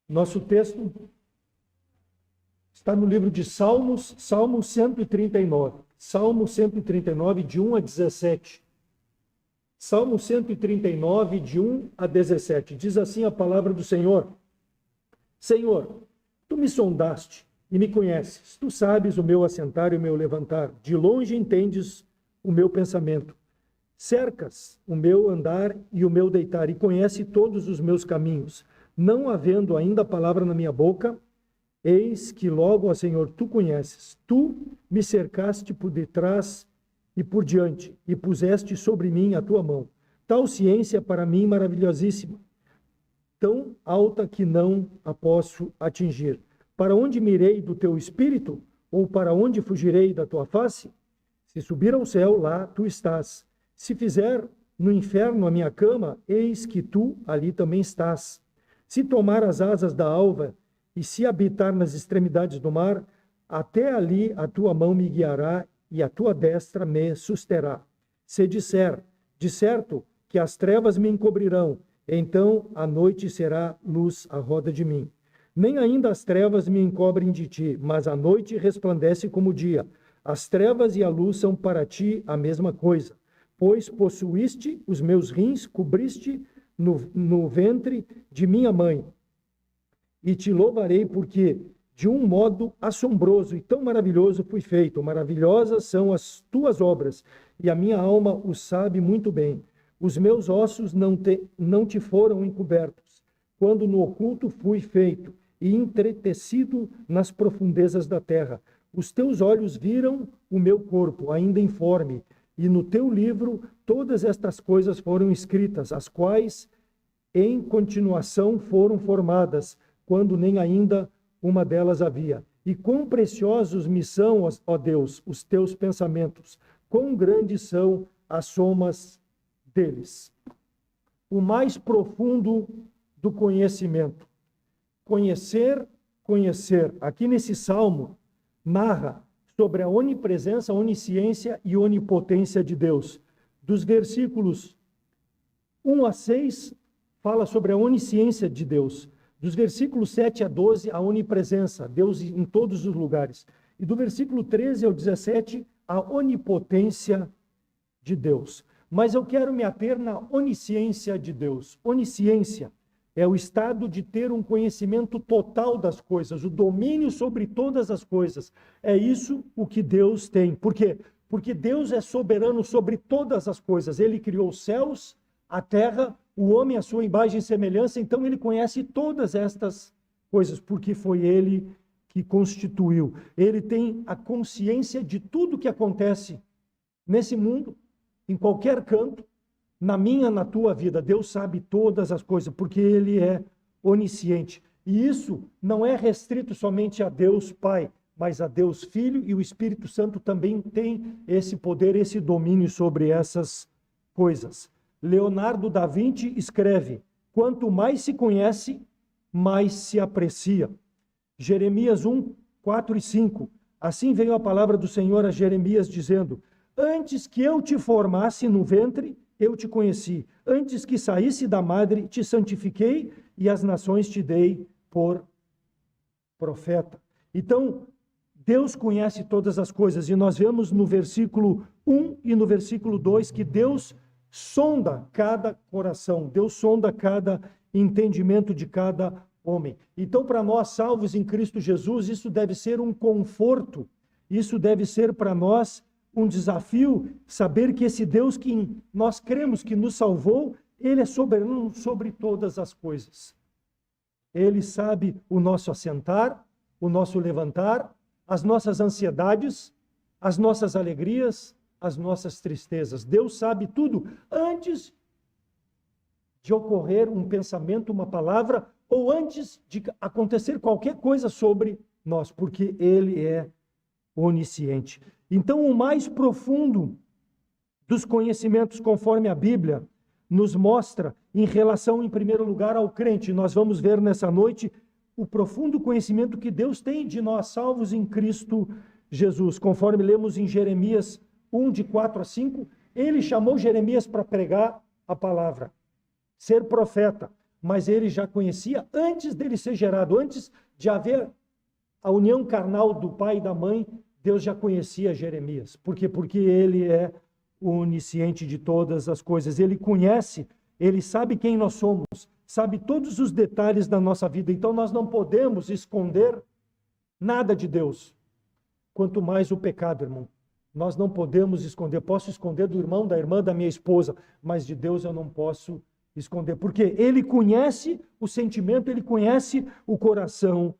Nosso texto está no livro de Salmos, Salmo 139. Salmo 139, de 1 a 17. Salmo 139, de 1 a 17. Diz assim a palavra do Senhor: Senhor, tu me sondaste e me conheces. Tu sabes o meu assentar e o meu levantar. De longe entendes o meu pensamento. Cercas o meu andar e o meu deitar, e conhece todos os meus caminhos. Não havendo ainda palavra na minha boca, eis que logo, ó Senhor, tu conheces. Tu me cercaste por detrás e por diante, e puseste sobre mim a tua mão. Tal ciência para mim maravilhosíssima, tão alta que não a posso atingir. Para onde mirei do teu espírito? Ou para onde fugirei da tua face? Se subir ao céu, lá tu estás. Se fizer no inferno a minha cama, eis que tu ali também estás. Se tomar as asas da alva e se habitar nas extremidades do mar, até ali a tua mão me guiará e a tua destra me susterá. Se disser, de certo, que as trevas me encobrirão, então a noite será luz à roda de mim. Nem ainda as trevas me encobrem de ti, mas a noite resplandece como o dia. As trevas e a luz são para ti a mesma coisa. Pois possuíste os meus rins, cobriste no ventre de minha mãe. E te louvarei porque de um modo assombroso e tão maravilhoso fui feito. Maravilhosas são as tuas obras, e a minha alma o sabe muito bem. Os meus ossos não te foram encobertos, quando no oculto fui feito e entretecido nas profundezas da terra. Os teus olhos viram o meu corpo, ainda informe, e no teu livro todas estas coisas foram escritas, as quais em continuação foram formadas, quando nem ainda uma delas havia. E quão preciosos me são, ó Deus, os teus pensamentos, quão grandes são as somas deles. O mais profundo do conhecimento. Conhecer. Aqui nesse salmo, narra sobre a onipresença, onisciência e onipotência de Deus. Dos versículos 1 a 6, fala sobre a onisciência de Deus. Dos versículos 7 a 12, a onipresença, Deus em todos os lugares. E do versículo 13 ao 17, a onipotência de Deus. Mas eu quero me ater na onisciência de Deus. Onisciência é o estado de ter um conhecimento total das coisas, o domínio sobre todas as coisas. É isso o que Deus tem. Por quê? Porque Deus é soberano sobre todas as coisas. Ele criou os céus, a terra, o homem à sua imagem e semelhança, então ele conhece todas estas coisas, porque foi ele que constituiu. Ele tem a consciência de tudo que acontece nesse mundo, em qualquer canto, na minha, na tua vida. Deus sabe todas as coisas, porque ele é onisciente. E isso não é restrito somente a Deus Pai, mas a Deus Filho, e o Espírito Santo também tem esse poder, esse domínio sobre essas coisas. Leonardo da Vinci escreve: quanto mais se conhece, mais se aprecia. Jeremias 1, 4 e 5. Assim veio a palavra do Senhor a Jeremias, dizendo: antes que eu te formasse no ventre, eu te conheci. Antes que saísse da madre, te santifiquei, e as nações te dei por profeta. Então, Deus conhece todas as coisas, e nós vemos no versículo 1 e no versículo 2 que Deus sonda cada coração, Deus sonda cada entendimento de cada homem. Então, para nós salvos em Cristo Jesus, isso deve ser um conforto, isso deve ser para nós um desafio, saber que esse Deus que nós cremos que nos salvou, ele é soberano sobre todas as coisas. Ele sabe o nosso assentar, o nosso levantar, as nossas ansiedades, as nossas alegrias, as nossas tristezas. Deus sabe tudo antes de ocorrer um pensamento, uma palavra, ou antes de acontecer qualquer coisa sobre nós, porque ele é onisciente. Então, o mais profundo dos conhecimentos, conforme a Bíblia nos mostra, em relação, em primeiro lugar, ao crente, nós vamos ver nessa noite o profundo conhecimento que Deus tem de nós, salvos em Cristo Jesus. Conforme lemos em Jeremias 1, de 4 a 5, ele chamou Jeremias para pregar a palavra, ser profeta. mas ele já conhecia antes dele ser gerado, antes de haver a união carnal do pai e da mãe, Deus já conhecia Jeremias. Por quê? Porque ele é o onisciente de todas as coisas. Ele conhece, ele sabe quem nós somos, sabe todos os detalhes da nossa vida. Então nós não podemos esconder nada de Deus. Quanto mais o pecado, irmão. Nós não podemos esconder. Posso esconder do irmão, da irmã, da minha esposa, mas de Deus eu não posso esconder. Porque ele conhece o sentimento, ele conhece o coração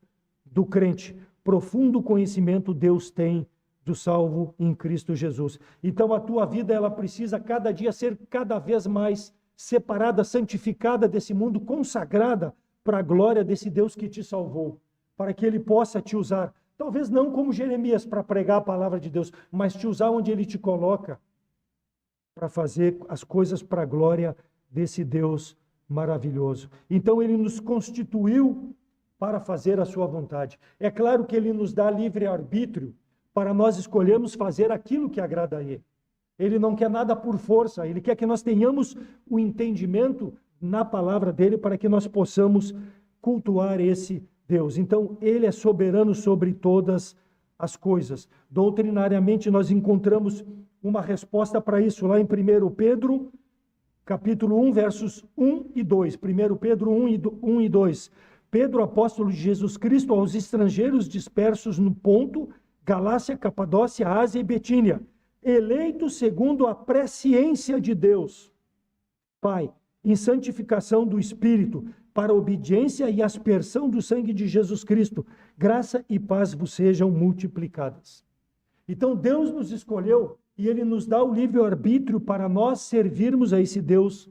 do crente. Profundo conhecimento Deus tem do salvo em Cristo Jesus. Então a tua vida, ela precisa cada dia ser cada vez mais separada, santificada desse mundo, consagrada para a glória desse Deus que te salvou, para que ele possa te usar. Talvez não como Jeremias para pregar a palavra de Deus, mas te usar onde ele te coloca para fazer as coisas para a glória desse Deus maravilhoso. Então ele nos constituiu para fazer a sua vontade. É claro que ele nos dá livre arbítrio para nós escolhermos fazer aquilo que agrada a ele. Ele não quer nada por força, ele quer que nós tenhamos o entendimento na palavra dele para que nós possamos cultuar esse Deus. Então, ele é soberano sobre todas as coisas. Doutrinariamente, nós encontramos uma resposta para isso lá em 1 Pedro, capítulo 1, versos 1 e 2. 1 Pedro 1 e 2. Pedro, apóstolo de Jesus Cristo, aos estrangeiros dispersos no Ponto, Galácia, Capadócia, Ásia e Betínia, eleitos segundo a presciência de Deus, Pai, em santificação do Espírito, para a obediência e aspersão do sangue de Jesus Cristo, graça e paz vos sejam multiplicadas. Então Deus nos escolheu e ele nos dá o livre-arbítrio para nós servirmos a esse Deus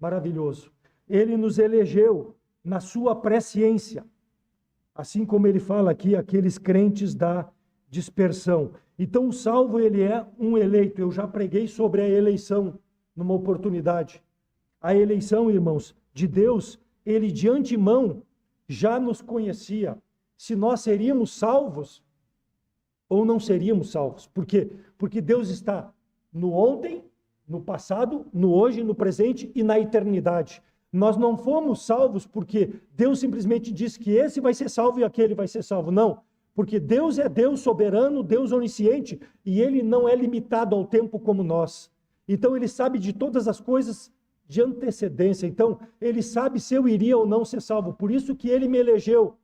maravilhoso. Ele nos elegeu na sua presciência, assim como ele fala aqui, aqueles crentes da dispersão. Então o salvo, ele é um eleito. Eu já preguei sobre a eleição numa oportunidade. A eleição, irmãos, de Deus, ele de antemão já nos conhecia se nós seríamos salvos ou não seríamos salvos. Por quê? Porque Deus está no ontem, no passado, no hoje, no presente e na eternidade. Nós não fomos salvos porque Deus simplesmente disse que esse vai ser salvo e aquele vai ser salvo. Não, porque Deus é Deus soberano, Deus onisciente, e ele não é limitado ao tempo como nós. Então ele sabe de todas as coisas de antecedência. Então ele sabe se eu iria ou não ser salvo. Por isso que ele me elegeu.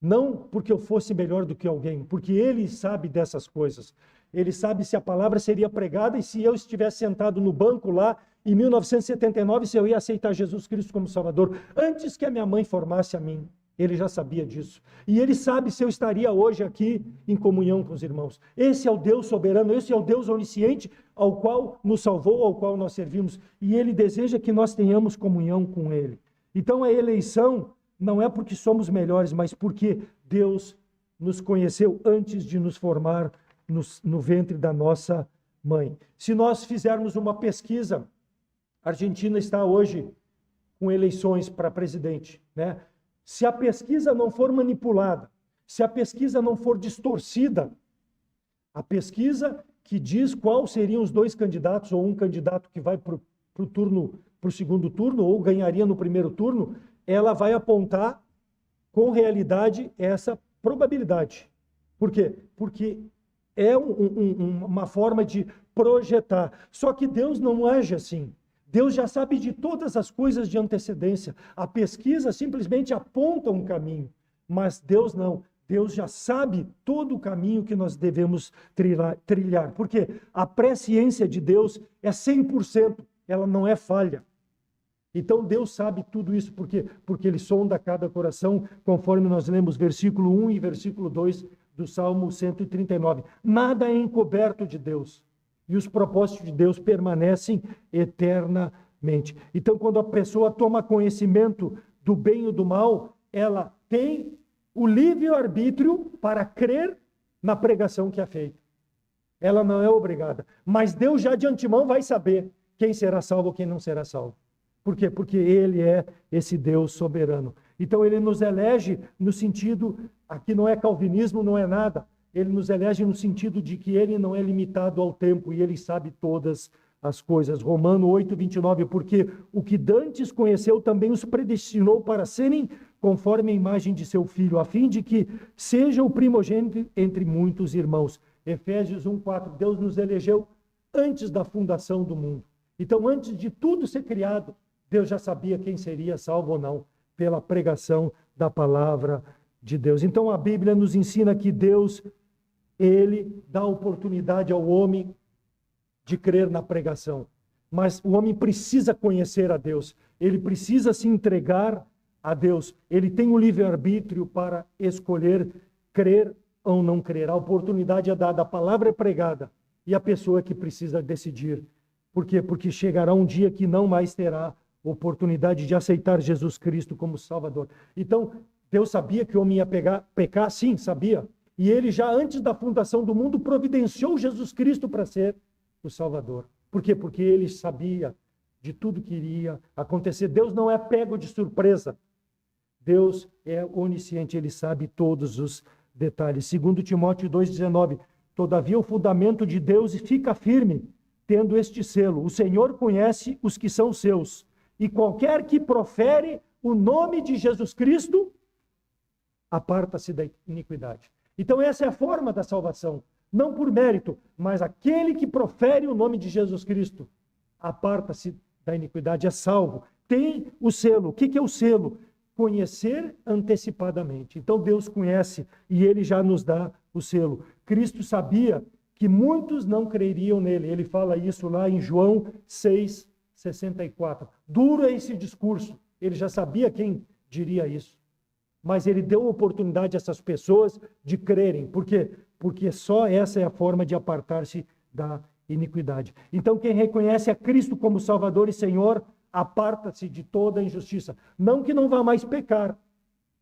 Não porque eu fosse melhor do que alguém, porque ele sabe dessas coisas. Ele sabe se a palavra seria pregada e se eu estivesse sentado no banco lá em 1979, se eu ia aceitar Jesus Cristo como Salvador. Antes que a minha mãe formasse a mim, ele já sabia disso. E ele sabe se eu estaria hoje aqui em comunhão com os irmãos. Esse é o Deus soberano, esse é o Deus onisciente ao qual nos salvou, ao qual nós servimos. E ele deseja que nós tenhamos comunhão com ele. Então a eleição não é porque somos melhores, mas porque Deus nos conheceu antes de nos formar no ventre da nossa mãe. Se nós fizermos uma pesquisa, a Argentina está hoje com eleições para presidente, né? Se a pesquisa não for manipulada, se a pesquisa não for distorcida, a pesquisa que diz qual seriam os dois candidatos, ou um candidato que vai para o segundo turno, ou ganharia no primeiro turno, ela vai apontar com realidade essa probabilidade. Por quê? Porque é uma forma de projetar. Só que Deus não age assim. Deus já sabe de todas as coisas de antecedência. A pesquisa simplesmente aponta um caminho, mas Deus não. Deus já sabe todo o caminho que nós devemos trilhar. Porque a presciência de Deus é 100%, ela não é falha. Então Deus sabe tudo isso, por quê? Porque ele sonda cada coração, conforme nós lemos versículo 1 e versículo 2 do Salmo 139. Nada é encoberto de Deus. E os propósitos de Deus permanecem eternamente. Então, quando a pessoa toma conhecimento do bem e do mal, ela tem o livre-arbítrio para crer na pregação que é feita. Ela não é obrigada. Mas Deus já de antemão vai saber quem será salvo ou quem não será salvo. Por quê? Porque ele é esse Deus soberano. Então ele nos elege no sentido, aqui não é calvinismo, não é nada. Ele nos elege no sentido de que ele não é limitado ao tempo e ele sabe todas as coisas. Romano 8, 29, porque o que dantes conheceu também os predestinou para serem conforme a imagem de seu Filho, a fim de que seja o primogênito entre muitos irmãos. Efésios 1, 4, Deus nos elegeu antes da fundação do mundo. Então, antes de tudo ser criado, Deus já sabia quem seria salvo ou não, pela pregação da palavra de Deus. Então, a Bíblia nos ensina que Deus, Ele dá oportunidade ao homem de crer na pregação. Mas o homem precisa conhecer a Deus. Ele precisa se entregar a Deus. Ele tem o livre-arbítrio para escolher crer ou não crer. A oportunidade é dada, a palavra é pregada. E a pessoa que precisa decidir. Por quê? Porque chegará um dia que não mais terá oportunidade de aceitar Jesus Cristo como Salvador. Então, Deus sabia que o homem ia pecar? Sim, sabia. E Ele já antes da fundação do mundo providenciou Jesus Cristo para ser o Salvador. Por quê? Porque Ele sabia de tudo que iria acontecer. Deus não é pego de surpresa. Deus é onisciente, Ele sabe todos os detalhes. 2 Timóteo 2,19, todavia o fundamento de Deus fica firme, tendo este selo. O Senhor conhece os que são seus. E qualquer que profere o nome de Jesus Cristo, aparta-se da iniquidade. Então essa é a forma da salvação. Não por mérito, mas aquele que profere o nome de Jesus Cristo, aparta-se da iniquidade, é salvo. Tem o selo. O que é o selo? Conhecer antecipadamente. Então Deus conhece e Ele já nos dá o selo. Cristo sabia que muitos não creriam nele. Ele fala isso lá em João 6,64. Duro é esse discurso. Ele já sabia quem diria isso. Mas ele deu oportunidade a essas pessoas de crerem. Por quê? Porque só essa é a forma de apartar-se da iniquidade. Então quem reconhece a Cristo como Salvador e Senhor, aparta-se de toda injustiça. Não que não vá mais pecar.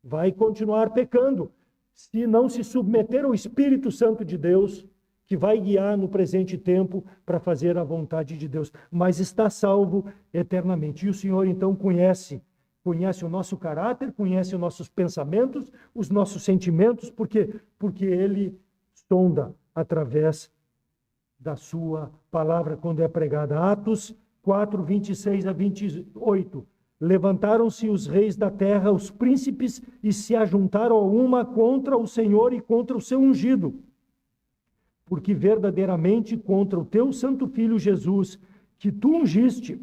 Vai continuar pecando. Se não se submeter ao Espírito Santo de Deus, que vai guiar no presente tempo para fazer a vontade de Deus. Mas está salvo eternamente. E o Senhor, então, conhece o nosso caráter, conhece os nossos pensamentos, os nossos sentimentos. Por quê? Porque Ele sonda através da sua palavra quando é pregada. Atos 4, 26 a 28. Levantaram-se os reis da terra, os príncipes, e se ajuntaram a uma contra o Senhor e contra o seu ungido. Porque verdadeiramente contra o teu santo filho Jesus, que tu ungiste,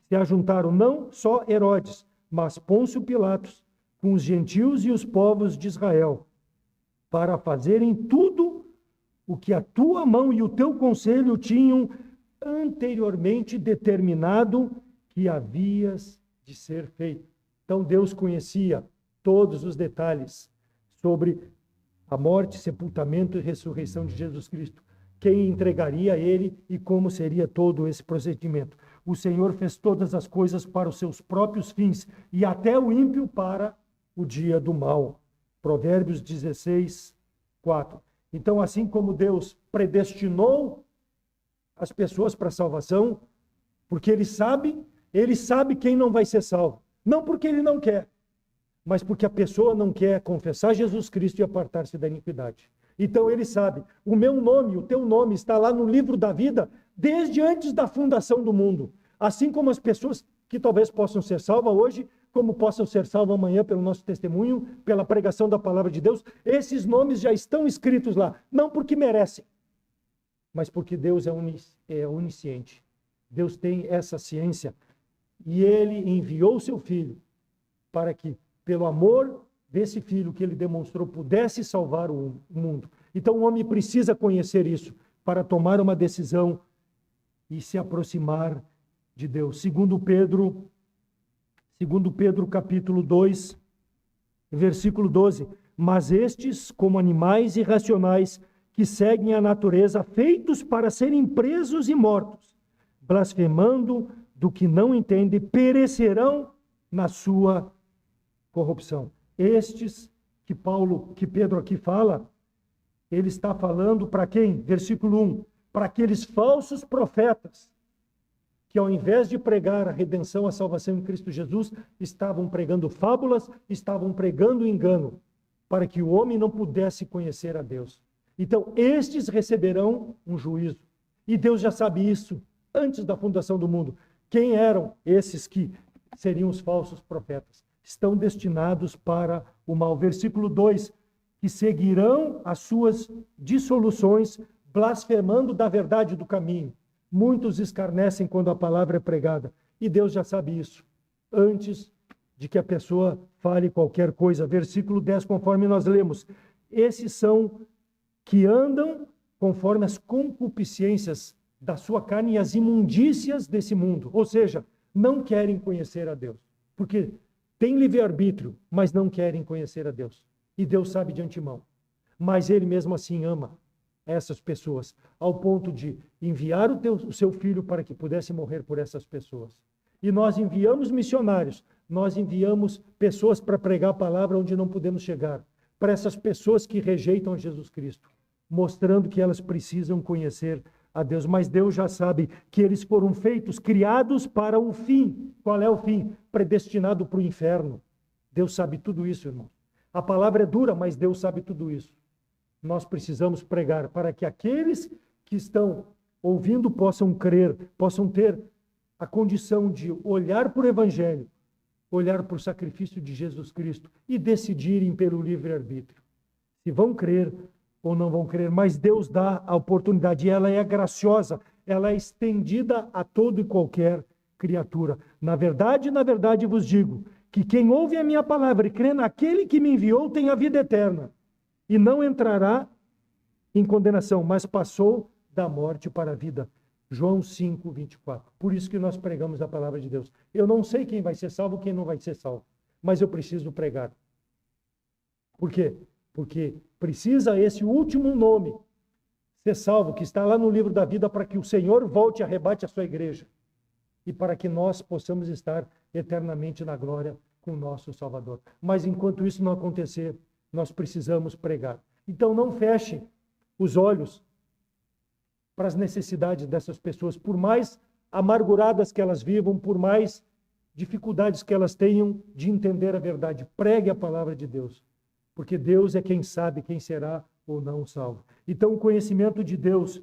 se ajuntaram não só Herodes, mas Pôncio Pilatos, com os gentios e os povos de Israel, para fazerem tudo o que a tua mão e o teu conselho tinham anteriormente determinado que havias de ser feito. Então Deus conhecia todos os detalhes sobre a morte, sepultamento e ressurreição de Jesus Cristo. Quem entregaria a Ele e como seria todo esse procedimento. O Senhor fez todas as coisas para os seus próprios fins e até o ímpio para o dia do mal. Provérbios 16, 4. Então, assim como Deus predestinou as pessoas para a salvação, porque Ele sabe quem não vai ser salvo. Não porque Ele não quer, mas porque a pessoa não quer confessar Jesus Cristo e apartar-se da iniquidade. Então Ele sabe, o meu nome, o teu nome está lá no livro da vida desde antes da fundação do mundo. Assim como as pessoas que talvez possam ser salvas hoje, como possam ser salvas amanhã pelo nosso testemunho, pela pregação da palavra de Deus, esses nomes já estão escritos lá, não porque merecem, mas porque Deus é onisciente. Deus tem essa ciência e Ele enviou o seu Filho para que, pelo amor desse Filho que Ele demonstrou, pudesse salvar o mundo. Então o homem precisa conhecer isso para tomar uma decisão e se aproximar de Deus. Segundo Pedro capítulo 2, versículo 12. Mas estes, como animais irracionais, que seguem a natureza, feitos para serem presos e mortos, blasfemando do que não entendem, perecerão na sua corrupção. Estes que Pedro aqui fala, ele está falando para quem? Versículo 1. Para aqueles falsos profetas que, ao invés de pregar a redenção, a salvação em Cristo Jesus, estavam pregando fábulas, estavam pregando engano, para que o homem não pudesse conhecer a Deus. Então, estes receberão um juízo. E Deus já sabe isso antes da fundação do mundo. Quem eram esses que seriam os falsos profetas? Estão destinados para o mal. Versículo 2, que seguirão as suas dissoluções, blasfemando da verdade do caminho. Muitos escarnecem quando a palavra é pregada. E Deus já sabe isso, antes de que a pessoa fale qualquer coisa. Versículo 10, conforme nós lemos. Esses são que andam conforme as concupiscências da sua carne e as imundícias desse mundo. Ou seja, não querem conhecer a Deus. Porque têm livre-arbítrio, mas não querem conhecer a Deus. E Deus sabe de antemão. Mas Ele mesmo assim ama essas pessoas, ao ponto de enviar o seu filho para que pudesse morrer por essas pessoas. E nós enviamos missionários, nós enviamos pessoas para pregar a palavra onde não podemos chegar, para essas pessoas que rejeitam Jesus Cristo, mostrando que elas precisam conhecer a Deus. Mas Deus já sabe que eles foram feitos, criados para um fim. Qual é o fim? Predestinado para o inferno. Deus sabe tudo isso, irmão. A palavra é dura, mas Deus sabe tudo isso. Nós precisamos pregar para que aqueles que estão ouvindo possam crer, possam ter a condição de olhar para o Evangelho, olhar para o sacrifício de Jesus Cristo e decidirem pelo livre-arbítrio. Se vão crer ou não vão crer, mas Deus dá a oportunidade, e ela é graciosa, ela é estendida a todo e qualquer criatura. Na verdade vos digo, que quem ouve a minha palavra e crê naquele que me enviou tem a vida eterna, e não entrará em condenação, mas passou da morte para a vida. João 5, 24. Por isso que nós pregamos a palavra de Deus. Eu não sei quem vai ser salvo, quem não vai ser salvo, mas eu preciso pregar. Por quê? Porque precisa esse último nome ser salvo, que está lá no livro da vida, para que o Senhor volte e arrebate a sua igreja. E para que nós possamos estar eternamente na glória com o nosso Salvador. Mas enquanto isso não acontecer, nós precisamos pregar. Então não feche os olhos para as necessidades dessas pessoas, por mais amarguradas que elas vivam, por mais dificuldades que elas tenham de entender a verdade. Pregue a palavra de Deus, porque Deus é quem sabe quem será ou não salvo. Então o conhecimento de Deus,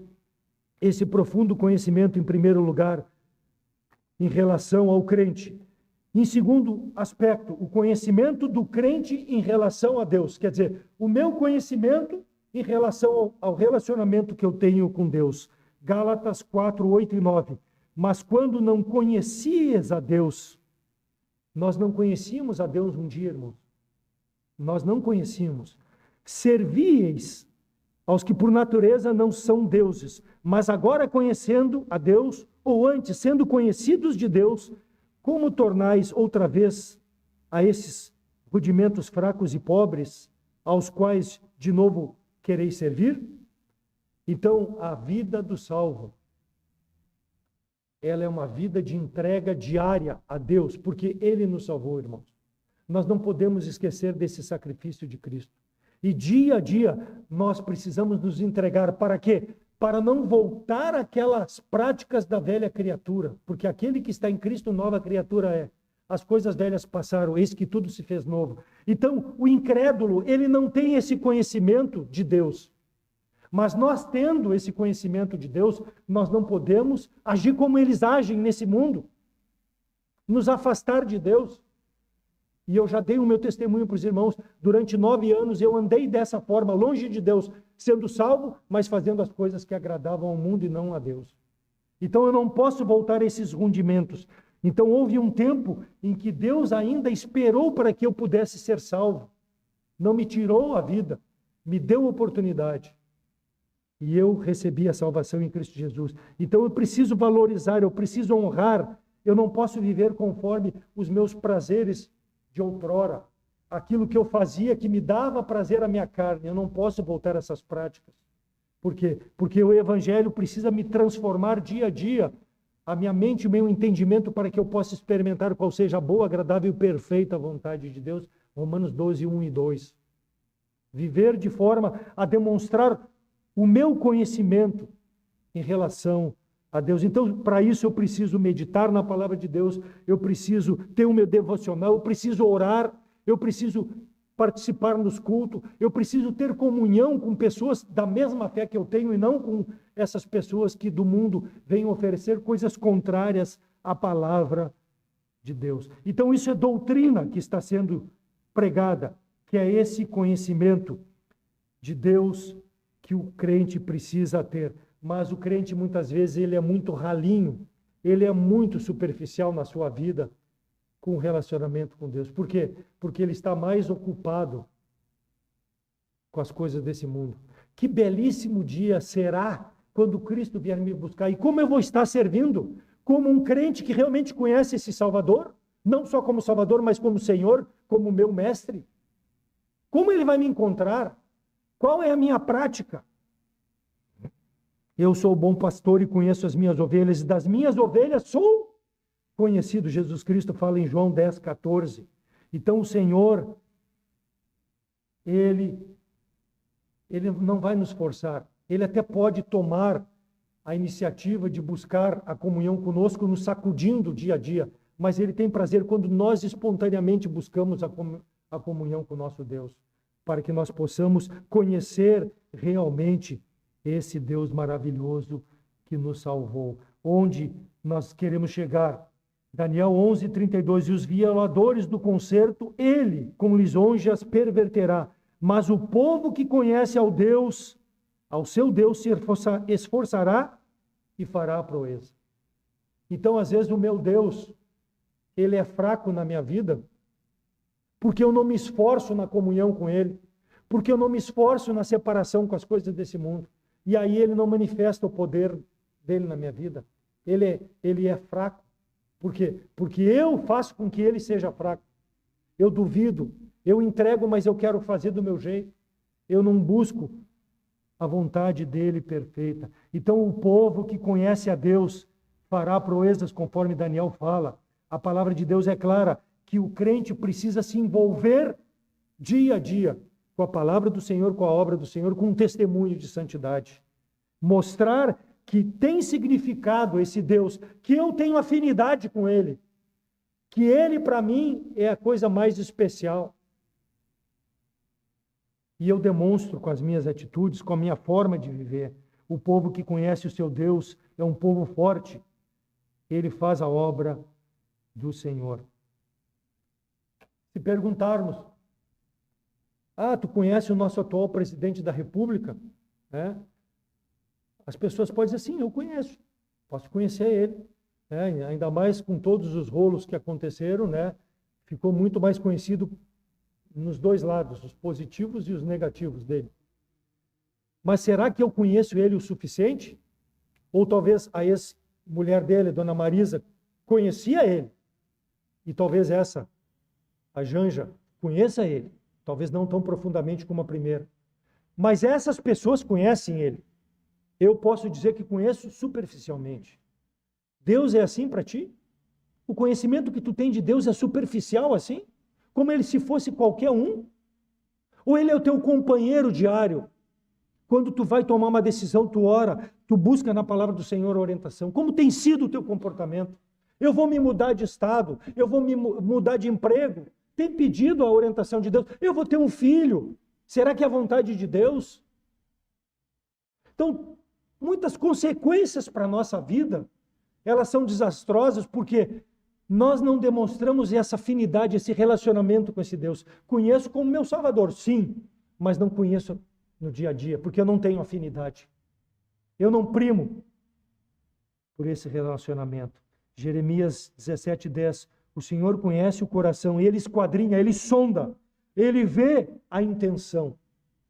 esse profundo conhecimento em primeiro lugar, em relação ao crente. Em segundo aspecto, o conhecimento do crente em relação a Deus. Quer dizer, o meu conhecimento em relação ao relacionamento que eu tenho com Deus. Gálatas 4, 8 e 9. Mas quando não conhecias a Deus, nós não conhecíamos a Deus um dia, irmãos. Nós não conhecíamos. Servíeis aos que por natureza não são deuses, mas agora conhecendo a Deus, ou antes, sendo conhecidos de Deus, como tornais outra vez a esses rudimentos fracos e pobres, aos quais de novo quereis servir? Então, a vida do salvo, ela é uma vida de entrega diária a Deus, porque Ele nos salvou, irmãos. Nós não podemos esquecer desse sacrifício de Cristo. E dia a dia, nós precisamos nos entregar para quê? Para não voltar àquelas práticas da velha criatura, porque aquele que está em Cristo, nova criatura é. As coisas velhas passaram, eis que tudo se fez novo. Então, o incrédulo, ele não tem esse conhecimento de Deus. Mas nós, tendo esse conhecimento de Deus, nós não podemos agir como eles agem nesse mundo. Nos afastar de Deus. E eu já dei o meu testemunho para os irmãos. Durante 9 anos eu andei dessa forma, longe de Deus, sendo salvo, mas fazendo as coisas que agradavam ao mundo e não a Deus. Então eu não posso voltar a esses rundimentos. Então houve um tempo em que Deus ainda esperou para que eu pudesse ser salvo. Não me tirou a vida, me deu oportunidade. E eu recebi a salvação em Cristo Jesus. Então eu preciso valorizar, eu preciso honrar. Eu não posso viver conforme os meus prazeres de outrora. Aquilo que eu fazia que me dava prazer à minha carne. Eu não posso voltar a essas práticas. Por quê? Porque o Evangelho precisa me transformar dia a dia, a minha mente e o meu entendimento, para que eu possa experimentar qual seja a boa, agradável e perfeita vontade de Deus. Romanos 12, 1 e 2. Viver de forma a demonstrar o meu conhecimento em relação a Deus. Então, para isso eu preciso meditar na palavra de Deus, eu preciso ter o meu devocional, eu preciso orar, eu preciso participar nos cultos, eu preciso ter comunhão com pessoas da mesma fé que eu tenho e não com essas pessoas que do mundo vêm oferecer coisas contrárias à palavra de Deus. Então isso é doutrina que está sendo pregada, que é esse conhecimento de Deus que o crente precisa ter. Mas o crente muitas vezes ele é muito ralinho, ele é muito superficial na sua vida com o relacionamento com Deus. Por quê? Porque ele está mais ocupado com as coisas desse mundo. Que belíssimo dia será quando Cristo vier me buscar. E como eu vou estar servindo? Como um crente que realmente conhece esse Salvador? Não só como Salvador, mas como Senhor, como meu mestre? Como ele vai me encontrar? Qual é a minha prática? Eu sou o bom pastor e conheço as minhas ovelhas, e das minhas ovelhas sou conhecido. Jesus Cristo fala em João 10,14. Então o Senhor, Ele não vai nos forçar. Ele até pode tomar a iniciativa de buscar a comunhão conosco, nos sacudindo dia a dia. Mas Ele tem prazer quando nós espontaneamente buscamos a comunhão com o nosso Deus, para que nós possamos conhecer realmente esse Deus maravilhoso que nos salvou. Onde nós queremos chegar? Daniel 11:32, e os violadores do concerto, ele com lisonjas perverterá, mas o povo que conhece ao seu Deus se esforçará e fará a proeza. Então, às vezes, o meu Deus, ele é fraco na minha vida, porque eu não me esforço na comunhão com ele, porque eu não me esforço na separação com as coisas desse mundo. E aí ele não manifesta o poder dele na minha vida. Ele é fraco. Por quê? Porque eu faço com que ele seja fraco. Eu duvido, eu entrego, mas eu quero fazer do meu jeito. Eu não busco a vontade dele perfeita. Então o povo que conhece a Deus fará proezas, conforme Daniel fala. A palavra de Deus é clara, que o crente precisa se envolver dia a dia com a palavra do Senhor, com a obra do Senhor, com um testemunho de santidade. Mostrar que tem significado esse Deus, que eu tenho afinidade com Ele, que Ele para mim é a coisa mais especial. E eu demonstro com as minhas atitudes, com a minha forma de viver. O povo que conhece o seu Deus é um povo forte. Ele faz a obra do Senhor. Se perguntarmos, tu conhece o nosso atual presidente da República? Né? As pessoas podem dizer, sim, eu conheço. Posso conhecer ele. Né? Ainda mais com todos os rolos que aconteceram, né? Ficou muito mais conhecido nos dois lados, os positivos e os negativos dele. Mas será que eu conheço ele o suficiente? Ou talvez a ex-mulher dele, Dona Marisa, conhecia ele. E talvez a Janja, conheça ele. Talvez não tão profundamente como a primeira. Mas essas pessoas conhecem ele. Eu posso dizer que conheço superficialmente. Deus é assim para ti? O conhecimento que tu tem de Deus é superficial assim? Como ele se fosse qualquer um? Ou ele é o teu companheiro diário? Quando tu vai tomar uma decisão, tu ora, tu busca na palavra do Senhor a orientação. Como tem sido o teu comportamento? Eu vou me mudar de estado, eu vou me mudar de emprego. Tem pedido a orientação de Deus. Eu vou ter um filho. Será que é a vontade de Deus? Então, muitas consequências para a nossa vida, elas são desastrosas porque nós não demonstramos essa afinidade, esse relacionamento com esse Deus. Conheço como meu Salvador, sim, mas não conheço no dia a dia, porque eu não tenho afinidade. Eu não primo por esse relacionamento. Jeremias 17:10. O Senhor conhece o coração, Ele esquadrinha, Ele sonda, Ele vê a intenção.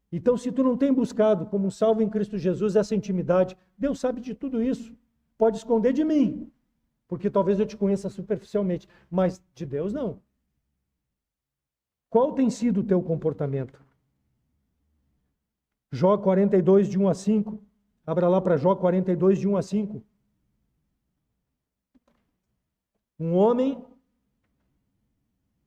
Então, se tu não tem buscado, como salvo em Cristo Jesus, essa intimidade, Deus sabe de tudo isso. Pode esconder de mim, porque talvez eu te conheça superficialmente, mas de Deus não. Qual tem sido o teu comportamento? Jó 42, de 1 a 5. Abra lá para Jó 42, de 1 a 5. Um homem,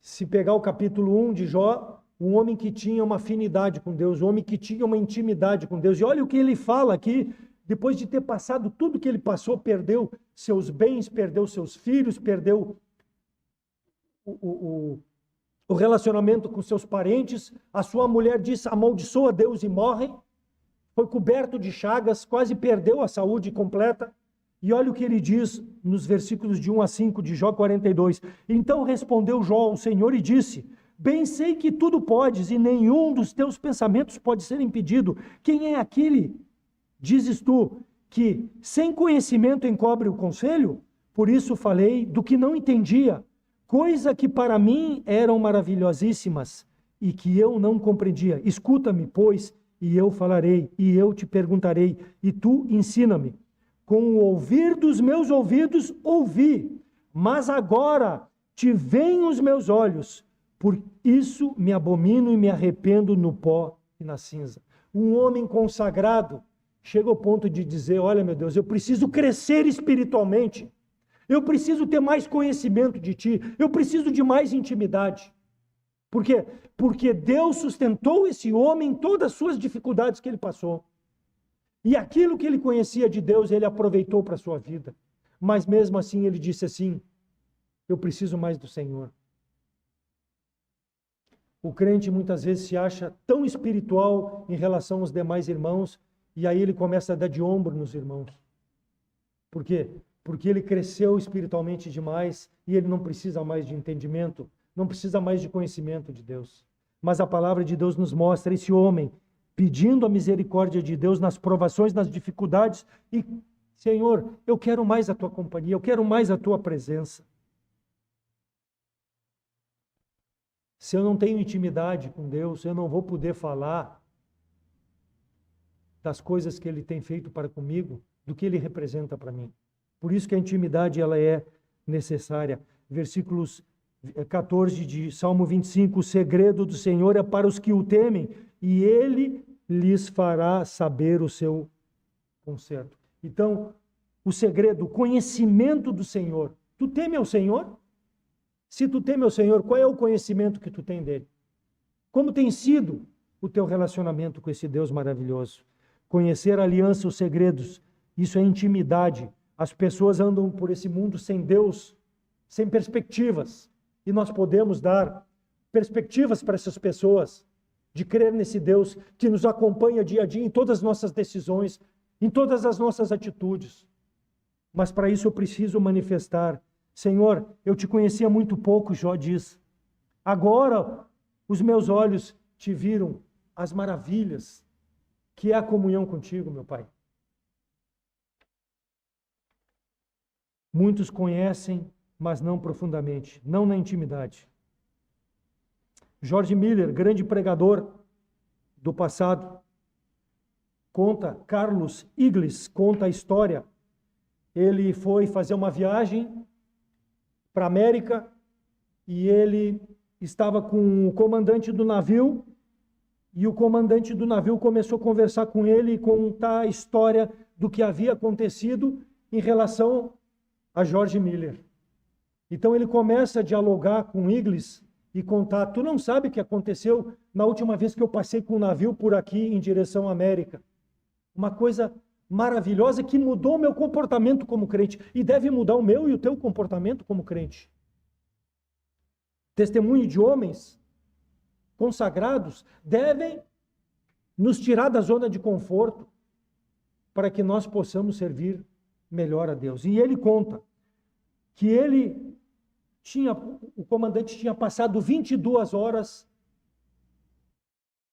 se pegar o capítulo 1 de Jó, um homem que tinha uma afinidade com Deus, um homem que tinha uma intimidade com Deus. E olha o que ele fala aqui, depois de ter passado tudo que ele passou, perdeu seus bens, perdeu seus filhos, perdeu o relacionamento com seus parentes. A sua mulher diz, amaldiçoa Deus e morre. foi coberto de chagas, quase perdeu a saúde completa. E olha o que ele diz nos versículos de 1 a 5 de Jó 42. Então respondeu Jó ao Senhor e disse: bem sei que tudo podes e nenhum dos teus pensamentos pode ser impedido. Quem é aquele, dizes tu, que sem conhecimento encobre o conselho? Por isso falei do que não entendia, coisa que para mim eram maravilhosíssimas e que eu não compreendia. Escuta-me, pois, e eu falarei, e eu te perguntarei, e tu ensina-me. Com o ouvir dos meus ouvidos ouvi, mas agora te veem os meus olhos. Por isso me abomino e me arrependo no pó e na cinza. Um homem consagrado chega ao ponto de dizer: olha, meu Deus, eu preciso crescer espiritualmente. Eu preciso ter mais conhecimento de ti. Eu preciso de mais intimidade. Por quê? Porque Deus sustentou esse homem em todas as suas dificuldades que ele passou. E aquilo que ele conhecia de Deus, ele aproveitou para a sua vida. Mas mesmo assim, ele disse assim: eu preciso mais do Senhor. O crente muitas vezes se acha tão espiritual em relação aos demais irmãos, e aí ele começa a dar de ombro nos irmãos. Por quê? Porque ele cresceu espiritualmente demais e ele não precisa mais de entendimento, não precisa mais de conhecimento de Deus. Mas a palavra de Deus nos mostra esse homem pedindo a misericórdia de Deus nas provações, nas dificuldades, e Senhor, eu quero mais a tua companhia, eu quero mais a tua presença. Se eu não tenho intimidade com Deus, eu não vou poder falar das coisas que Ele tem feito para comigo, do que Ele representa para mim. Por isso que a intimidade ela é necessária. Versículos 14 de Salmo 25, o segredo do Senhor é para os que o temem, e Ele lhes fará saber o seu conserto. Então, o segredo, o conhecimento do Senhor. Tu teme ao Senhor? Se tu teme ao Senhor, qual é o conhecimento que tu tem dele? Como tem sido o teu relacionamento com esse Deus maravilhoso? Conhecer a aliança, os segredos, isso é intimidade. As pessoas andam por esse mundo sem Deus, sem perspectivas. E nós podemos dar perspectivas para essas pessoas, de crer nesse Deus que nos acompanha dia a dia em todas as nossas decisões, em todas as nossas atitudes. Mas para isso eu preciso manifestar. Senhor, eu te conhecia muito pouco, Jó diz. Agora os meus olhos te viram as maravilhas que é a comunhão contigo, meu Pai. Muitos conhecem, mas não profundamente, não na intimidade. George Miller, grande pregador do passado, Carlos Igles conta a história. Ele foi fazer uma viagem para a América e ele estava com o comandante do navio e o comandante do navio começou a conversar com ele e contar a história do que havia acontecido em relação a George Miller. Então ele começa a dialogar com Igles e contar: tu não sabe o que aconteceu na última vez que eu passei com o navio por aqui em direção à América. Uma coisa maravilhosa que mudou o meu comportamento como crente e deve mudar o meu e o teu comportamento como crente. Testemunho de homens consagrados devem nos tirar da zona de conforto para que nós possamos servir melhor a Deus. E ele conta que o comandante tinha passado 22 horas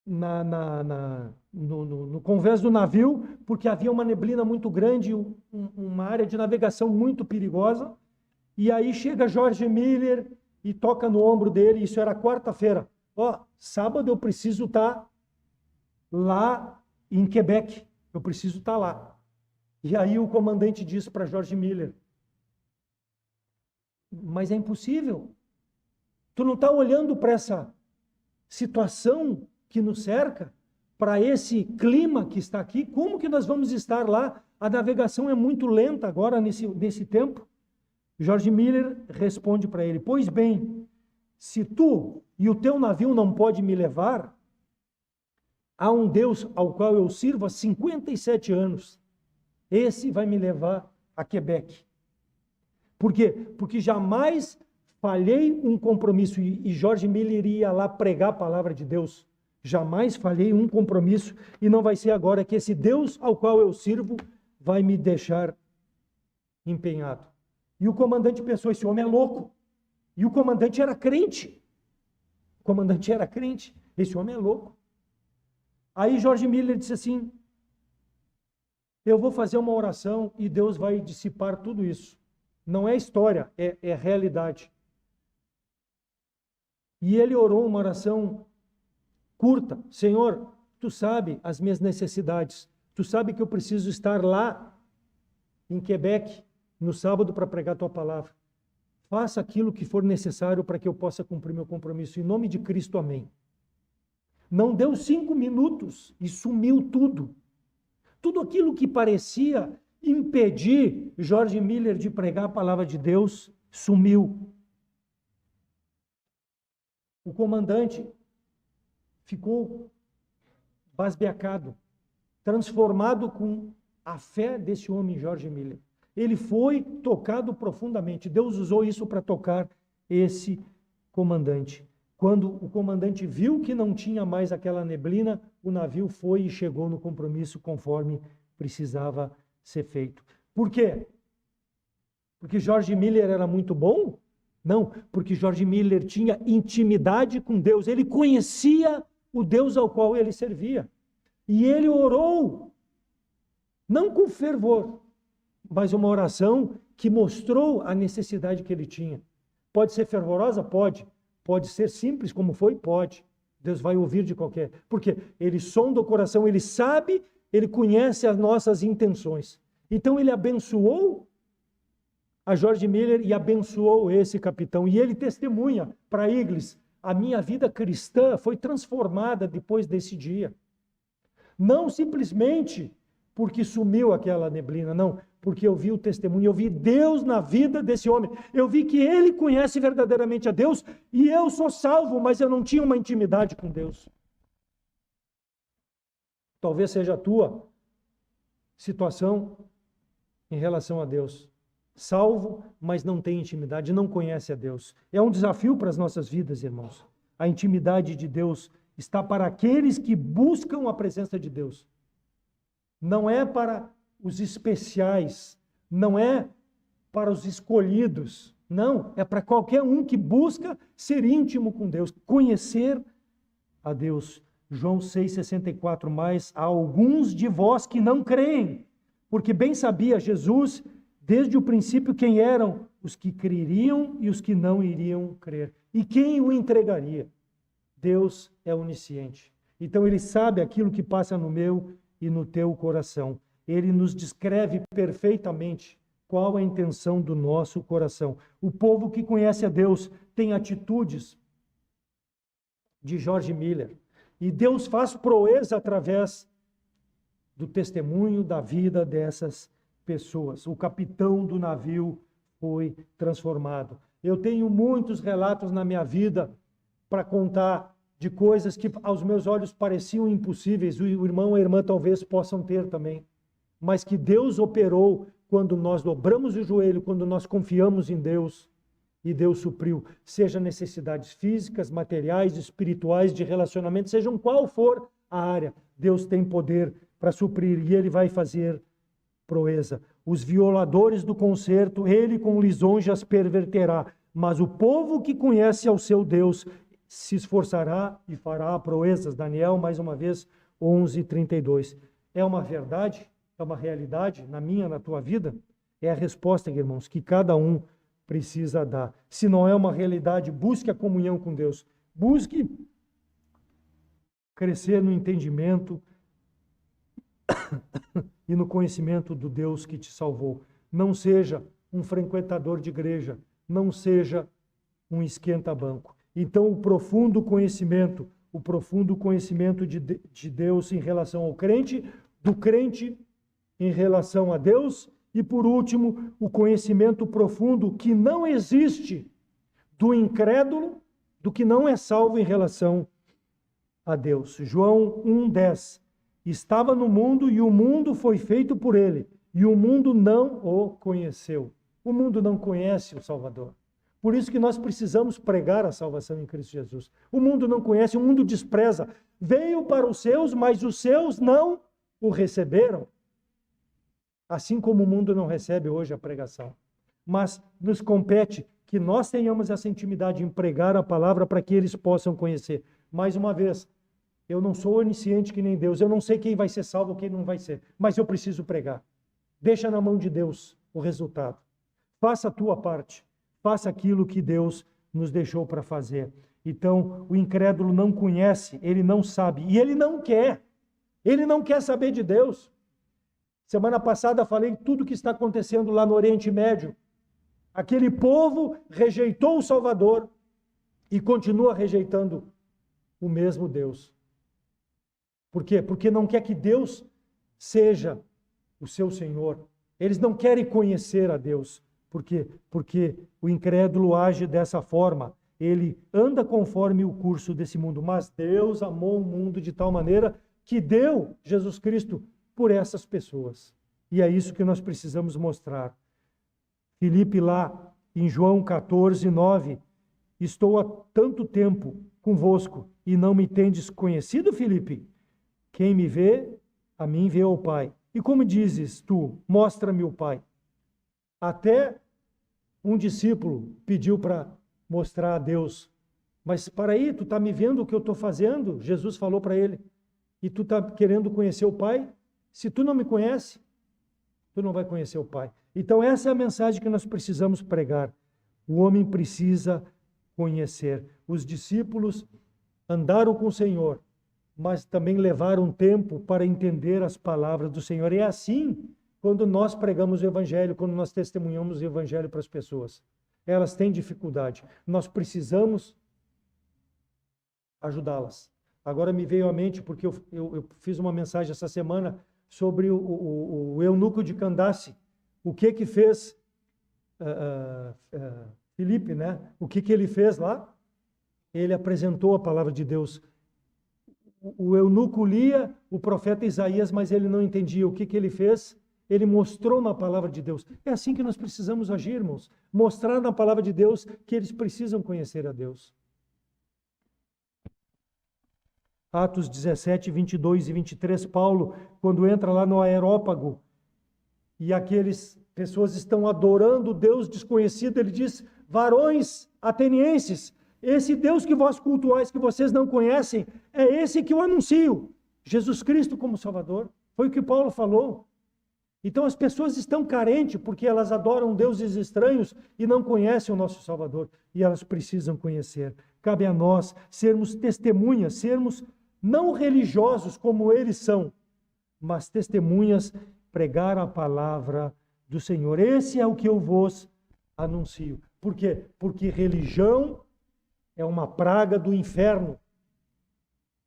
no convés do navio, porque havia uma neblina muito grande, uma área de navegação muito perigosa, e aí chega George Miller e toca no ombro dele, isso era quarta-feira. Sábado eu preciso estar lá em Quebec, eu preciso estar lá. E aí o comandante disse para George Miller: mas é impossível. Tu não está olhando para essa situação que nos cerca, para esse clima que está aqui? Como que nós vamos estar lá? A navegação é muito lenta agora nesse tempo. George Miller responde para ele: pois bem, se tu e o teu navio não pode me levar, há um Deus ao qual eu sirvo há 57 anos. Esse vai me levar a Quebec. Por quê? Porque jamais falhei um compromisso. E George Miller ia lá pregar a palavra de Deus. Jamais falhei um compromisso e não vai ser agora que esse Deus ao qual eu sirvo vai me deixar empenhado. E o comandante pensou, esse homem é louco. E o comandante era crente. O comandante era crente. Esse homem é louco. Aí George Miller disse assim, eu vou fazer uma oração e Deus vai dissipar tudo isso. Não é história, é realidade. E ele orou uma oração curta. Senhor, tu sabe as minhas necessidades. Tu sabe que eu preciso estar lá em Quebec no sábado para pregar tua palavra. Faça aquilo que for necessário para que eu possa cumprir meu compromisso. Em nome de Cristo, amém. Não deu 5 minutos e sumiu tudo. Tudo aquilo que parecia impedir George Miller de pregar a palavra de Deus, sumiu. O comandante ficou basbeacado, transformado com a fé desse homem, George Miller. Ele foi tocado profundamente. Deus usou isso para tocar esse comandante. Quando o comandante viu que não tinha mais aquela neblina, o navio foi e chegou no compromisso conforme precisava ser feito. Por quê? Porque George Miller era muito bom? Não, porque George Miller tinha intimidade com Deus. Ele conhecia o Deus ao qual ele servia. E ele orou, não com fervor, mas uma oração que mostrou a necessidade que ele tinha. Pode ser fervorosa? Pode. Pode ser simples como foi? Pode. Deus vai ouvir de qualquer. Porque ele sonda o coração, ele sabe, ele conhece as nossas intenções. Então ele abençoou a George Miller e abençoou esse capitão. E ele testemunha para a igreja, a minha vida cristã foi transformada depois desse dia. Não simplesmente porque sumiu aquela neblina, não. Porque eu vi o testemunho, eu vi Deus na vida desse homem. Eu vi que ele conhece verdadeiramente a Deus e eu sou salvo, mas eu não tinha uma intimidade com Deus. Talvez seja a tua situação em relação a Deus. Salvo, mas não tem intimidade, não conhece a Deus. É um desafio para as nossas vidas, irmãos. A intimidade de Deus está para aqueles que buscam a presença de Deus. Não é para os especiais, não é para os escolhidos, não, é para qualquer um que busca ser íntimo com Deus, conhecer a Deus. João 6,64, mas há alguns de vós que não creem, porque bem sabia Jesus, desde o princípio, quem eram os que creriam e os que não iriam crer. E quem o entregaria? Deus é onisciente. Então ele sabe aquilo que passa no meu e no teu coração. Ele nos descreve perfeitamente qual a intenção do nosso coração. O povo que conhece a Deus tem atitudes de George Miller. E Deus faz proeza através do testemunho da vida dessas pessoas. O capitão do navio foi transformado. Eu tenho muitos relatos na minha vida para contar de coisas que aos meus olhos pareciam impossíveis. O irmão ou a irmã talvez possam ter também. Mas que Deus operou quando nós dobramos o joelho, quando nós confiamos em Deus, e Deus supriu, seja necessidades físicas, materiais, espirituais, de relacionamento, sejam qual for a área, Deus tem poder para suprir, e Ele vai fazer proeza. Os violadores do concerto, Ele com lisonjas perverterá, mas o povo que conhece ao seu Deus se esforçará e fará proezas. Daniel, mais uma vez, 11:32. É uma verdade? É uma realidade na minha, na tua vida? É a resposta, irmãos, que cada um precisa dar. Se não é uma realidade, busque a comunhão com Deus. Busque crescer no entendimento e no conhecimento do Deus que te salvou. Não seja um frequentador de igreja, não seja um esquenta-banco. Então, o profundo conhecimento de Deus em relação ao crente, do crente em relação a Deus, e por último, o conhecimento profundo que não existe do incrédulo, do que não é salvo em relação a Deus. João 1:10. Estava no mundo e o mundo foi feito por ele, e o mundo não o conheceu. O mundo não conhece o Salvador. Por isso que nós precisamos pregar a salvação em Cristo Jesus. O mundo não conhece, o mundo despreza. Veio para os seus, mas os seus não o receberam. Assim como o mundo não recebe hoje a pregação. Mas nos compete que nós tenhamos essa intimidade em pregar a palavra para que eles possam conhecer. Mais uma vez, eu não sou onisciente que nem Deus, eu não sei quem vai ser salvo, quem não vai ser, mas eu preciso pregar. Deixa na mão de Deus o resultado. Faça a tua parte, faça aquilo que Deus nos deixou para fazer. Então, o incrédulo não conhece, ele não sabe, e ele não quer saber de Deus. Semana passada falei tudo o que está acontecendo lá no Oriente Médio. Aquele povo rejeitou o Salvador e continua rejeitando o mesmo Deus. Por quê? Porque não quer que Deus seja o seu Senhor. Eles não querem conhecer a Deus. Por quê? Porque o incrédulo age dessa forma. Ele anda conforme o curso desse mundo. Mas Deus amou o mundo de tal maneira que deu Jesus Cristo por essas pessoas. E é isso que nós precisamos mostrar. Filipe lá, em João 14, 9, estou há tanto tempo convosco e não me tendes conhecido, Filipe? Quem me vê, a mim vê o Pai. E como dizes tu, mostra-me o Pai. Até um discípulo pediu para mostrar a Deus. Mas para aí, tu está me vendo o que eu estou fazendo? Jesus falou para ele. E tu está querendo conhecer o Pai? Se tu não me conhece, tu não vai conhecer o Pai. Então essa é a mensagem que nós precisamos pregar. O homem precisa conhecer. Os discípulos andaram com o Senhor, mas também levaram tempo para entender as palavras do Senhor. E é assim quando nós pregamos o Evangelho, quando nós testemunhamos o Evangelho para as pessoas. Elas têm dificuldade. Nós precisamos ajudá-las. Agora me veio à mente, porque eu fiz uma mensagem essa semana sobre o eunuco de Candace. O que fez Filipe, né? O que ele fez lá? Ele apresentou a palavra de Deus. O eunuco lia o profeta Isaías, mas ele não entendia. O que ele fez? Ele mostrou na palavra de Deus. É assim que nós precisamos agir, irmãos. Mostrar na palavra de Deus que eles precisam conhecer a Deus. Atos 17, 22 e 23, Paulo, quando entra lá no Areópago, e aqueles pessoas estão adorando o Deus desconhecido, ele diz, varões atenienses, esse Deus que vós cultuais, que vocês não conhecem, é esse que eu anuncio, Jesus Cristo como Salvador. Foi o que Paulo falou. Então as pessoas estão carentes porque elas adoram deuses estranhos e não conhecem o nosso Salvador. E elas precisam conhecer. Cabe a nós sermos testemunhas, sermos não religiosos como eles são, mas testemunhas, pregar a palavra do Senhor. Esse é o que eu vos anuncio. Por quê? Porque religião é uma praga do inferno.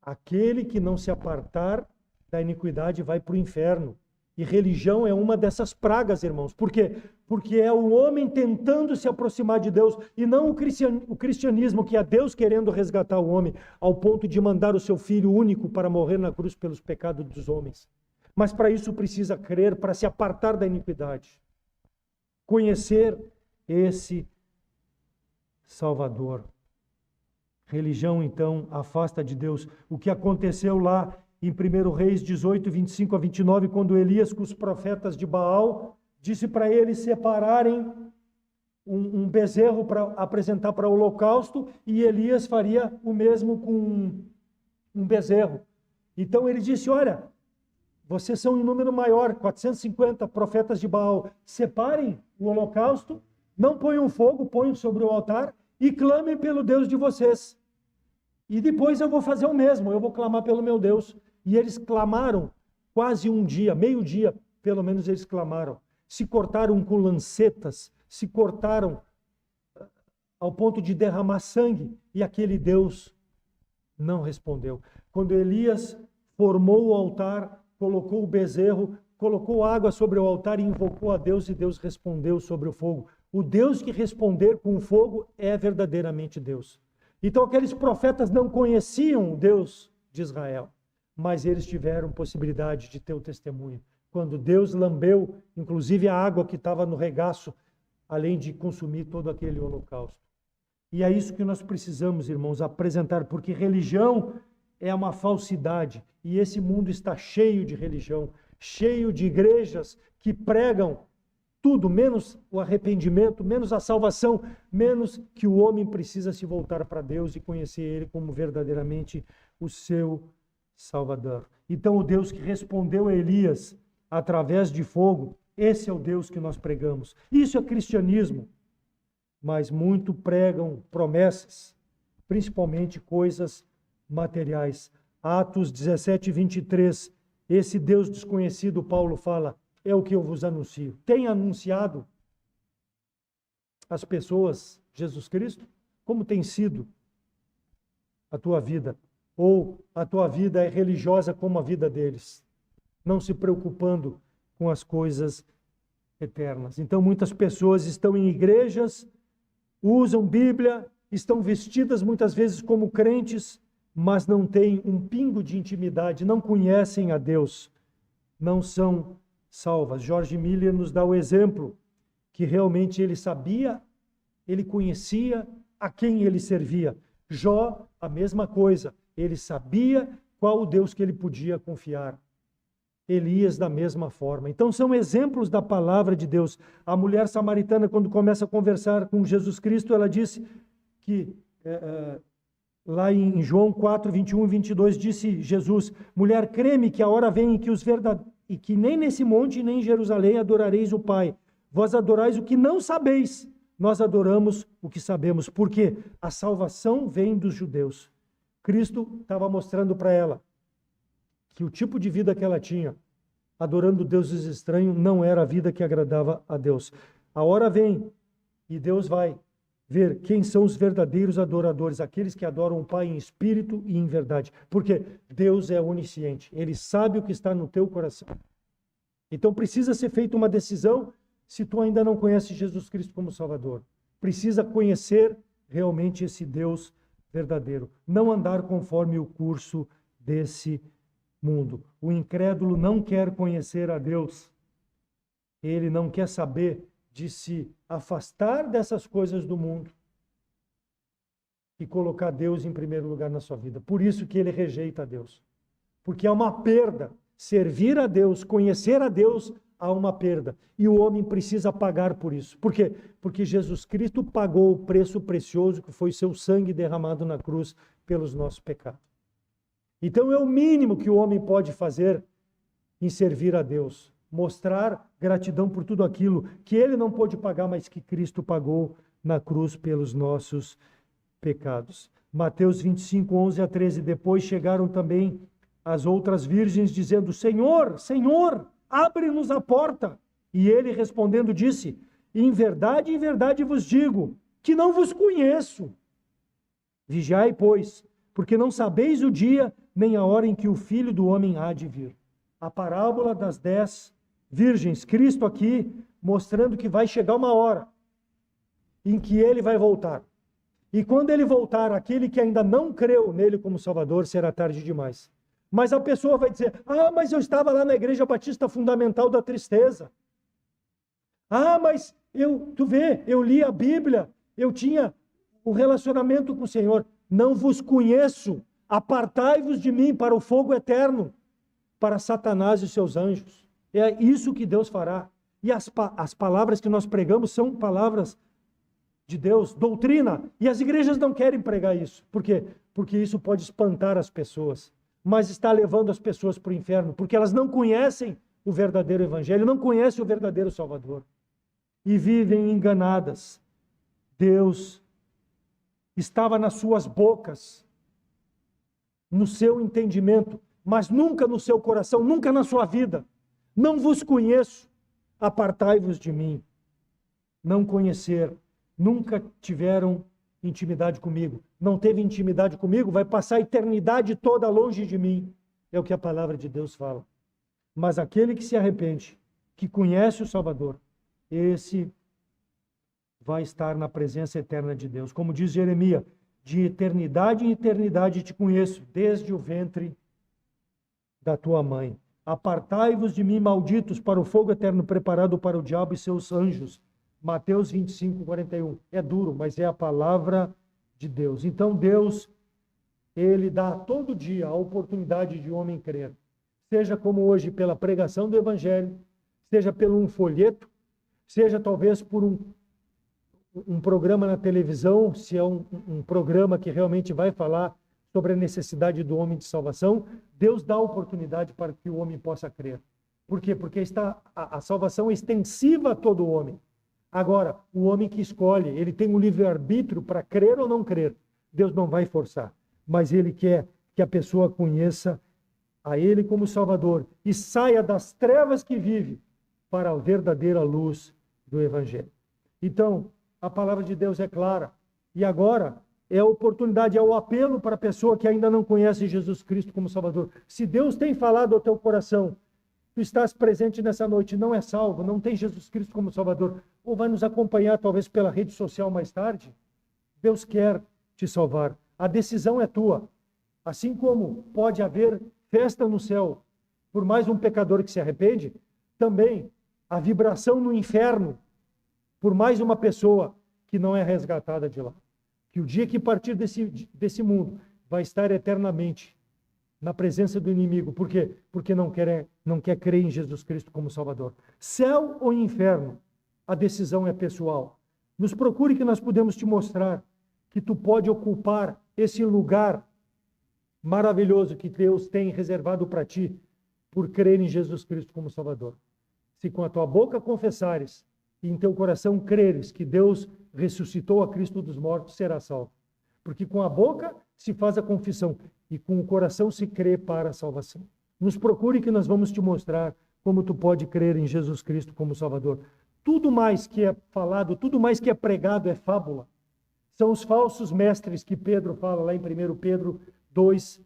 Aquele que não se apartar da iniquidade vai para o inferno. E religião é uma dessas pragas, irmãos. Por quê? Porque é o homem tentando se aproximar de Deus e não o cristianismo, que é Deus querendo resgatar o homem ao ponto de mandar o seu Filho único para morrer na cruz pelos pecados dos homens. Mas para isso precisa crer, para se apartar da iniquidade. Conhecer esse Salvador. Religião, então, afasta de Deus. O que aconteceu lá em 1 Reis 18, 25 a 29, quando Elias com os profetas de Baal disse para eles separarem um bezerro para apresentar para o holocausto, e Elias faria o mesmo com um bezerro. Então ele disse, olha, vocês são em número maior, 450 profetas de Baal, separem o holocausto, não ponham fogo, ponham sobre o altar e clamem pelo Deus de vocês. E depois eu vou fazer o mesmo, eu vou clamar pelo meu Deus. E eles clamaram quase um dia, meio-dia, pelo menos eles clamaram. Se cortaram com lancetas, se cortaram ao ponto de derramar sangue, e aquele Deus não respondeu. Quando Elias formou o altar, colocou o bezerro, colocou água sobre o altar e invocou a Deus, e Deus respondeu sobre o fogo. O Deus que responder com o fogo é verdadeiramente Deus. Então aqueles profetas não conheciam o Deus de Israel, mas eles tiveram possibilidade de ter o testemunho. Quando Deus lambeu, inclusive a água que estava no regaço além de consumir todo aquele holocausto. E é isso que nós precisamos, irmãos, apresentar, porque religião é uma falsidade, e esse mundo está cheio de religião, cheio de igrejas que pregam tudo, menos o arrependimento, menos a salvação, menos que o homem precisa se voltar para Deus e conhecer Ele como verdadeiramente o seu Salvador. Então, o Deus que respondeu a Elias através de fogo, esse é o Deus que nós pregamos. Isso é cristianismo, mas muito pregam promessas, principalmente coisas materiais. Atos 17, 23, esse Deus desconhecido, Paulo fala, é o que eu vos anuncio. Tem anunciado às pessoas Jesus Cristo? Como tem sido a tua vida? Ou a tua vida é religiosa como a vida deles? Não se preocupando com as coisas eternas. Então, muitas pessoas estão em igrejas, usam Bíblia, estão vestidas muitas vezes como crentes, mas não têm um pingo de intimidade, não conhecem a Deus, não são salvas. George Miller nos dá o exemplo que realmente ele sabia, ele conhecia a quem ele servia. Jó, a mesma coisa, ele sabia qual o Deus que ele podia confiar. Elias da mesma forma. Então são exemplos da palavra de Deus. A mulher samaritana, quando começa a conversar com Jesus Cristo, ela disse que, lá em João 4, 21 e 22, disse Jesus, mulher, crê-me que a hora vem em que e que nem nesse monte nem em Jerusalém adorareis o Pai. Vós adorais o que não sabeis, nós adoramos o que sabemos, porque a salvação vem dos judeus. Cristo estava mostrando para ela que o tipo de vida que ela tinha, adorando deuses estranhos, não era a vida que agradava a Deus. A hora vem e Deus vai ver quem são os verdadeiros adoradores, aqueles que adoram o Pai em espírito e em verdade. Porque Deus é onisciente, Ele sabe o que está no teu coração. Então precisa ser feita uma decisão se tu ainda não conheces Jesus Cristo como Salvador. Precisa conhecer realmente esse Deus verdadeiro. Não andar conforme o curso desse mundo. O incrédulo não quer conhecer a Deus. Ele não quer saber de se afastar dessas coisas do mundo e colocar Deus em primeiro lugar na sua vida. Por isso que ele rejeita a Deus. Porque é uma perda. Servir a Deus, conhecer a Deus, há uma perda. E o homem precisa pagar por isso. Por quê? Porque Jesus Cristo pagou o preço precioso que foi seu sangue derramado na cruz pelos nossos pecados. Então é o mínimo que o homem pode fazer em servir a Deus. Mostrar gratidão por tudo aquilo que ele não pôde pagar, mas que Cristo pagou na cruz pelos nossos pecados. Mateus 25, 11 a 13. Depois chegaram também as outras virgens dizendo, Senhor, Senhor, abre-nos a porta. E ele respondendo disse, em verdade vos digo, que não vos conheço. Vigiai, pois, porque não sabeis o dia nem a hora em que o Filho do Homem há de vir. A parábola das 10 virgens, Cristo aqui mostrando que vai chegar uma hora em que ele vai voltar. E quando ele voltar, aquele que ainda não creu nele como Salvador, será tarde demais. Mas a pessoa vai dizer, mas eu estava lá na Igreja Batista Fundamental da Tristeza. Mas tu vê, eu li a Bíblia, eu tinha o relacionamento com o Senhor. Não vos conheço, apartai-vos de mim para o fogo eterno, para Satanás e seus anjos. É isso que Deus fará. E as palavras que nós pregamos são palavras de Deus, doutrina. E as igrejas não querem pregar isso. Por quê? Porque isso pode espantar as pessoas. Mas está levando as pessoas para o inferno, porque elas não conhecem o verdadeiro evangelho, não conhecem o verdadeiro Salvador. E vivem enganadas. Deus estava nas suas bocas, no seu entendimento, mas nunca no seu coração, nunca na sua vida. Não vos conheço, apartai-vos de mim. Não conhecer, nunca tiveram intimidade comigo. Não teve intimidade comigo, vai passar a eternidade toda longe de mim. É o que a palavra de Deus fala. Mas aquele que se arrepende, que conhece o Salvador, esse vai estar na presença eterna de Deus. Como diz Jeremias, de eternidade em eternidade te conheço, desde o ventre da tua mãe. Apartai-vos de mim, malditos, para o fogo eterno preparado para o diabo e seus anjos. Mateus 25, 41. É duro, mas é a palavra de Deus. Então Deus, Ele dá todo dia a oportunidade de o homem crer. Seja como hoje pela pregação do Evangelho, seja pelo um folheto, seja talvez por um programa na televisão, se é um programa que realmente vai falar sobre a necessidade do homem de salvação, Deus dá a oportunidade para que o homem possa crer. Por quê? Porque a salvação é extensiva a todo homem. Agora, o homem que escolhe, ele tem um livre-arbítrio para crer ou não crer. Deus não vai forçar, mas Ele quer que a pessoa conheça a Ele como Salvador e saia das trevas que vive para a verdadeira luz do Evangelho. Então, a palavra de Deus é clara. E agora é a oportunidade, é o apelo para a pessoa que ainda não conhece Jesus Cristo como Salvador. Se Deus tem falado ao teu coração, tu estás presente nessa noite, não é salvo, não tem Jesus Cristo como Salvador, ou vai nos acompanhar talvez pela rede social mais tarde, Deus quer te salvar. A decisão é tua. Assim como pode haver festa no céu por mais um pecador que se arrepende, também a vibração no inferno por mais uma pessoa que não é resgatada de lá. Que o dia que partir desse mundo vai estar eternamente na presença do inimigo. Por quê? Porque não quer crer em Jesus Cristo como Salvador. Céu ou inferno, a decisão é pessoal. Nos procure que nós podemos te mostrar que tu pode ocupar esse lugar maravilhoso que Deus tem reservado para ti por crer em Jesus Cristo como Salvador. Se com a tua boca confessares e em teu coração creres que Deus ressuscitou a Cristo dos mortos, será salvo. Porque com a boca se faz a confissão e com o coração se crê para a salvação. Nos procure que nós vamos te mostrar como tu pode crer em Jesus Cristo como Salvador. Tudo mais que é falado, tudo mais que é pregado é fábula. São os falsos mestres que Pedro fala lá em 1 Pedro 2,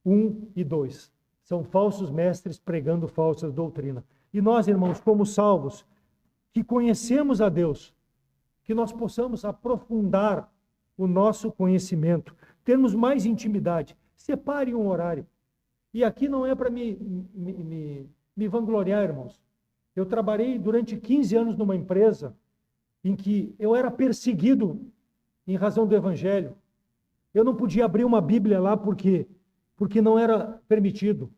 1 e 2. São falsos mestres pregando falsas doutrinas. E nós, irmãos, como salvos, que conhecemos a Deus, que nós possamos aprofundar o nosso conhecimento, termos mais intimidade. Separe um horário. E aqui não é para me vangloriar, irmãos. Eu trabalhei durante 15 anos numa empresa em que eu era perseguido em razão do Evangelho. Eu não podia abrir uma Bíblia lá porque não era permitido.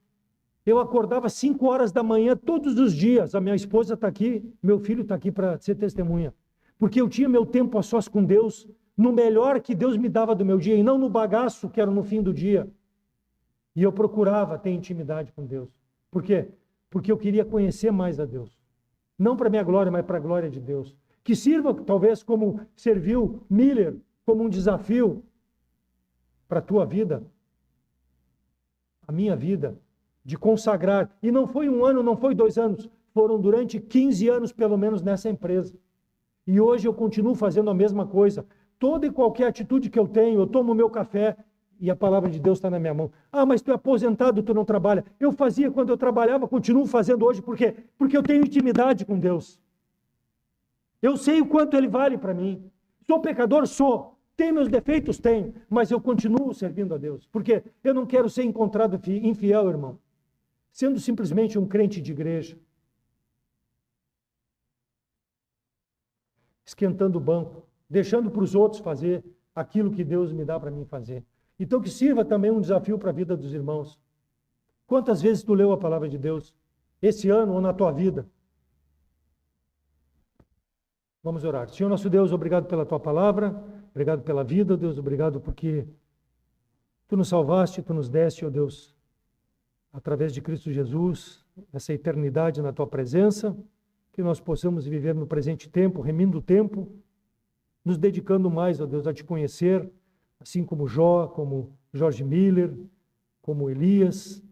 Eu acordava 5 horas da manhã todos os dias. A minha esposa está aqui, meu filho está aqui para ser testemunha. Porque eu tinha meu tempo a sós com Deus, no melhor que Deus me dava do meu dia, e não no bagaço que era no fim do dia. E eu procurava ter intimidade com Deus. Por quê? Porque eu queria conhecer mais a Deus. Não para minha glória, mas para a glória de Deus. Que sirva, talvez, como serviu Miller, como um desafio para a tua vida, a minha vida, de consagrar. E não foi 1 ano, não foi 2 anos, foram durante 15 anos, pelo menos, nessa empresa. E hoje eu continuo fazendo a mesma coisa. Toda e qualquer atitude que eu tenho, eu tomo o meu café e a palavra de Deus está na minha mão. Ah, mas tu é aposentado, tu não trabalha. Eu fazia quando eu trabalhava, continuo fazendo hoje. Por quê? Porque eu tenho intimidade com Deus. Eu sei o quanto Ele vale para mim. Sou pecador? Sou. Tenho meus defeitos? Tenho. Mas eu continuo servindo a Deus. Porque eu não quero ser encontrado infiel, irmão. Sendo simplesmente um crente de igreja. Esquentando o banco. Deixando para os outros fazer aquilo que Deus me dá para mim fazer. Então que sirva também um desafio para a vida dos irmãos. Quantas vezes tu leu a palavra de Deus? Esse ano ou na tua vida? Vamos orar. Senhor nosso Deus, obrigado pela tua palavra, obrigado pela vida, Deus, obrigado porque tu nos salvaste, tu nos deste, ó Deus, através de Cristo Jesus, essa eternidade na tua presença, que nós possamos viver no presente tempo, remindo o tempo, nos dedicando mais, ó Deus, a te conhecer, assim como Jó, como George Miller, como Elias,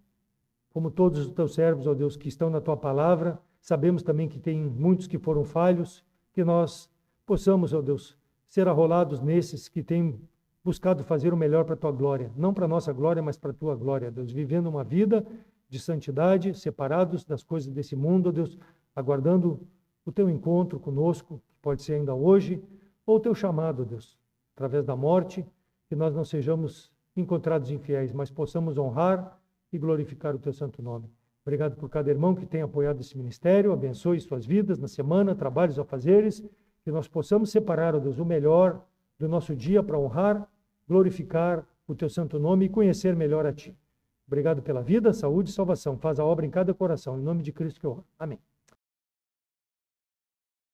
como todos os teus servos, ó Deus, que estão na tua palavra. Sabemos também que tem muitos que foram falhos, que nós possamos, ó Deus, ser arrolados nesses que têm buscado fazer o melhor para a tua glória. Não para a nossa glória, mas para a tua glória, Deus. Vivendo uma vida de santidade, separados das coisas desse mundo, ó Deus, aguardando o teu encontro conosco, que pode ser ainda hoje, ou o teu chamado, ó Deus, através da morte, que nós não sejamos encontrados infiéis, mas possamos honrar e glorificar o teu santo nome. Obrigado por cada irmão que tem apoiado esse ministério. Abençoe suas vidas na semana, trabalhos, afazeres. Que nós possamos separar, ó Deus, o melhor do nosso dia para honrar, glorificar o teu santo nome e conhecer melhor a ti. Obrigado pela vida, saúde e salvação. Faz a obra em cada coração. Em nome de Cristo que eu oro. Amém.